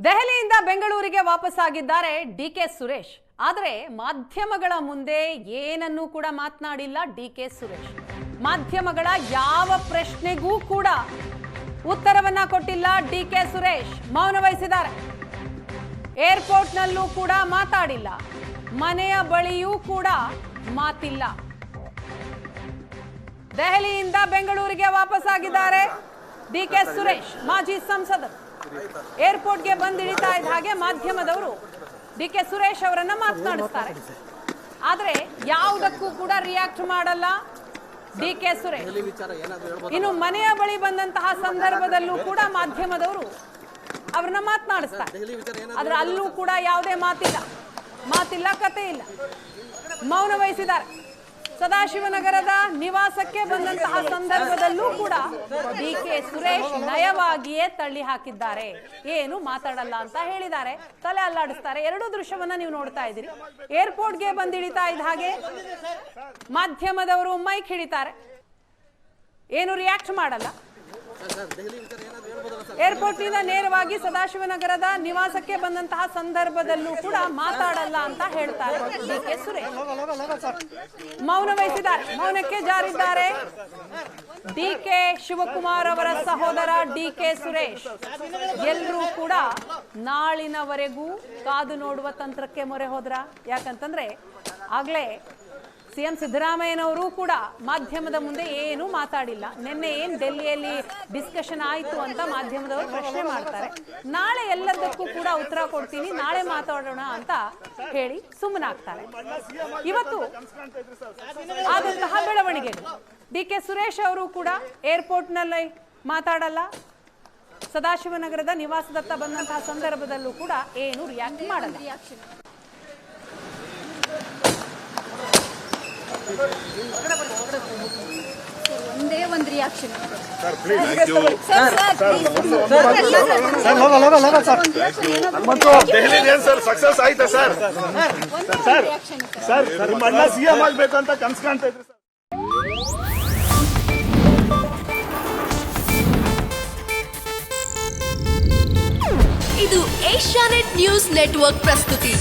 ದೆಹಲಿಯಿಂದ ಬೆಂಗಳೂರಿಗೆ ವಾಪಸ್ಸಾಗಿದ್ದಾರೆ ಡಿಕೆ ಸುರೇಶ್. ಆದರೆ ಮಾಧ್ಯಮಗಳ ಮುಂದೆ ಏನನ್ನೂ ಕೂಡ ಮಾತನಾಡಿಲ್ಲ ಡಿಕೆ ಸುರೇಶ್. ಮಾಧ್ಯಮಗಳ ಯಾವ ಪ್ರಶ್ನೆಗೂ ಕೂಡ ಉತ್ತರವನ್ನ ಕೊಟ್ಟಿಲ್ಲ ಡಿಕೆ ಸುರೇಶ್. ಮೌನ ವಹಿಸಿದ್ದಾರೆ. ಏರ್ಪೋರ್ಟ್ನಲ್ಲೂ ಕೂಡ ಮಾತಾಡಿಲ್ಲ, ಮನೆಯ ಬಳಿಯೂ ಕೂಡ ಮಾತಿಲ್ಲ. ದೆಹಲಿಯಿಂದ ಬೆಂಗಳೂರಿಗೆ ವಾಪಸ್ಸಾಗಿದ್ದಾರೆ ಡಿಕೆ ಸುರೇಶ್. ಮಾಜಿ ಸಂಸದರು ಏರ್ಪೋರ್ಟ್ಗೆ ಬಂದಿಳಿತಾ ಇದ್ದ ಹಾಗೆ ಮಾಧ್ಯಮದವರು ಡಿಕೆ ಸುರೇಶ್ ಅವರನ್ನ ಮಾತನಾಡಿಸ್ತಾರೆ. ಆದ್ರೆ ಯಾವುದಕ್ಕೂ ಕೂಡ ರಿಯಾಕ್ಟ್ ಮಾಡಲ್ಲ ಡಿಕೆ ಸುರೇಶ್. ಇನ್ನು ಮನೆಯ ಬಳಿ ಬಂದಂತಹ ಸಂದರ್ಭದಲ್ಲೂ ಕೂಡ ಮಾಧ್ಯಮದವರು ಅವ್ರನ್ನ ಮಾತನಾಡಿಸ್ತಾರೆ. ಆದ್ರೆ ಅಲ್ಲೂ ಕೂಡ ಯಾವುದೇ ಮಾತಿಲ್ಲ, ಕತೆ ಇಲ್ಲ. ಮೌನ ವಹಿಸಿದ್ದಾರೆ. ಸದಾಶಿವನಗರದ ನಿವಾಸಕ್ಕೆ ಬಂದಂತಹ ಸಂದರ್ಭದಲ್ಲೂ ಕೂಡ ಡಿಕೆ ಸುರೇಶ್ ನಯವಾಗಿಯೇ ತಳ್ಳಿ ಹಾಕಿದ್ದಾರೆ. ಏನು ಮಾತಾಡಲ್ಲ ಅಂತ ಹೇಳಿದ್ದಾರೆ, ತಲೆ ಅಲ್ಲಾಡಿಸ್ತಾರೆ. ಎರಡೂ ದೃಶ್ಯವನ್ನ ನೀವು ನೋಡ್ತಾ ಇದ್ದೀರಿ. ಏರ್ಪೋರ್ಟ್ಗೆ ಬಂದಿಳಿತಾ ಇದ್ದ ಹಾಗೆ ಮಾಧ್ಯಮದವರು ಮೈಕ್ ಹಿಡಿತಾರೆ, ಏನು ರಿಯಾಕ್ಟ್ ಮಾಡಲ್ಲ. ಏರ್ಪೋರ್ಟ್ನಿಂದ ನೇರವಾಗಿ ಸದಾಶಿವನಗರದ ನಿವಾಸಕ್ಕೆ ಬಂದಂತಹ ಸಂದರ್ಭದಲ್ಲೂ ಕೂಡ ಮಾತಾಡಲ್ಲ ಅಂತ ಹೇಳ್ತಾರೆ ಡಿಕೆ ಸುರೇಶ್. ಮೌನ ವಹಿಸಿದ್ದಾರೆ, ಮೌನಕ್ಕೆ ಜಾರಿದ್ದಾರೆ ಡಿಕೆ ಶಿವಕುಮಾರ್ ಅವರ ಸಹೋದರ ಡಿಕೆ ಸುರೇಶ್. ಎಲ್ಲರೂ ಕೂಡ ನಾಳಿನವರೆಗೂ ಕಾದು ನೋಡುವ ತಂತ್ರಕ್ಕೆ ಮೊರೆ ಹೋದ್ರ. ಯಾಕಂತಂದ್ರೆ ಆಗ್ಲೇ ಸಿಎಂ ಸಿದ್ದರಾಮಯ್ಯನವರು ಕೂಡ ಮಾಧ್ಯಮದ ಮುಂದೆ ಏನೂ ಮಾತಾಡಿಲ್ಲ. ನಿನ್ನೆ ಏನ್ ಡೆಲ್ಲಿಯಲ್ಲಿ ಡಿಸ್ಕಷನ್ ಆಯ್ತು ಅಂತ ಮಾಧ್ಯಮದವರು ಪ್ರಶ್ನೆ ಮಾಡ್ತಾರೆ. ನಾಳೆ ಎಲ್ಲದಕ್ಕೂ ಕೂಡ ಉತ್ತರ ಕೊಡ್ತೀನಿ, ನಾಳೆ ಮಾತಾಡೋಣ ಅಂತ ಹೇಳಿ ಸುಮ್ಮನಾಗ್ತಾರೆ. ಇವತ್ತು ಆದಂತಹ ಬೆಳವಣಿಗೆಗಳು, ಡಿಕೆ ಸುರೇಶ್ ಅವರು ಕೂಡ ಏರ್ಪೋರ್ಟ್ನಲ್ಲಿ ಮಾತಾಡಲ್ಲ, ಸದಾಶಿವನಗರದ ನಿವಾಸದತ್ತ ಬಂದಂತಹ ಸಂದರ್ಭದಲ್ಲೂ ಕೂಡ ಏನು ರಿಯಾಕ್ಟ್ ಮಾಡಲ್ಲ. ಒಂದೇ ಒಂದು ರಿಯಾಕ್ಷನ್ ಸರ್ ಸಕ್ಸಸ್ ಆಯ್ತಾ ಸರ್? ಸರ್ ನಿಮ್ಮ ಅಣ್ಣ ಸಿಎಂ ಆಗ್ಬೇಕು ಅಂತ ಕನಸು ಕಾಣ್ತಾ ಇದ್ರು ಸರ್. ಇದು ಏಷ್ಯಾನೆಟ್ ನ್ಯೂಸ್ ನೆಟ್ವರ್ಕ್ ಪ್ರಸ್ತುತಿ.